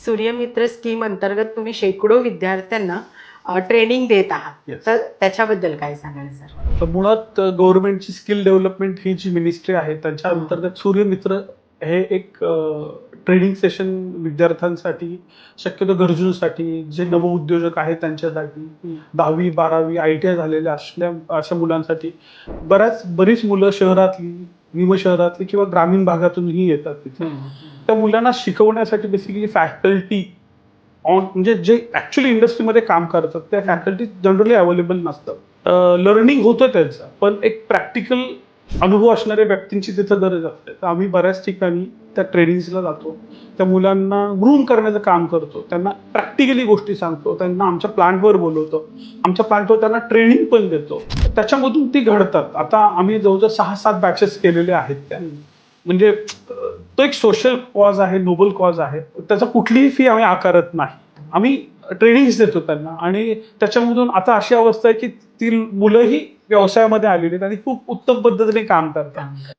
Suryamitra scheme अंतर्गत तुम्ही शेकडो विद्यार्थ्यांना ट्रेनिंग देत आहात. Yes. तर त्याच्याबद्दल काय सांगाल सर? तर मुळात गव्हर्नमेंटची स्किल डेव्हलपमेंट ही जी मिनिस्ट्री आहे त्यांच्या अंतर्गत सूर्यमित्र हे एक ट्रेनिंग सेशन विद्यार्थ्यांसाठी, शक्यतो गरजूंसाठी, जे नवउद्योजक आहेत त्यांच्यासाठी, 10वी-12वी ITI झालेल्या अशा मुलांसाठी बरीच मुलं शहरातली, निमशहरातली किंवा ग्रामीण भागातूनही येतात तिथे. त्या मुलांना शिकवण्यासाठी बेसिकली फॅकल्टी म्हणजे जे ऍक्च्युअली इंडस्ट्रीमध्ये काम करतात त्या फॅकल्टी जनरली अवेलेबल नसतात. लर्निंग होतं त्याचं, पण एक प्रॅक्टिकल अनुभव असणाऱ्या व्यक्तींची तिथं गरज असते. तर आम्ही बऱ्याच ठिकाणी त्या ट्रेनिंग्सला जातो, त्या मुलांना ग्रूम करण्याचं काम करतो, त्यांना प्रॅक्टिकली गोष्टी सांगतो, त्यांना आमच्या प्लांटवर बोलवतो, आमच्या प्लांटवर त्यांना ट्रेनिंग पण देतो. त्याच्यामधून ती घडतात. आता आम्ही जवळजवळ 6-7 बॅचेस केलेले आहेत त्या. म्हणजे तो एक सोशल कॉज आहे, नोबल कॉज आहे. त्याचा कुठलीही फी आम्ही आकारत नाही. आम्ही ट्रेनिंग्स देतो त्यांना आणि त्याच्यामधून आता अशी अवस्था आहे की ती मुलंही व्यवसायामध्ये आलेली आहेत आणि खूप उत्तम पद्धतीने काम करतात.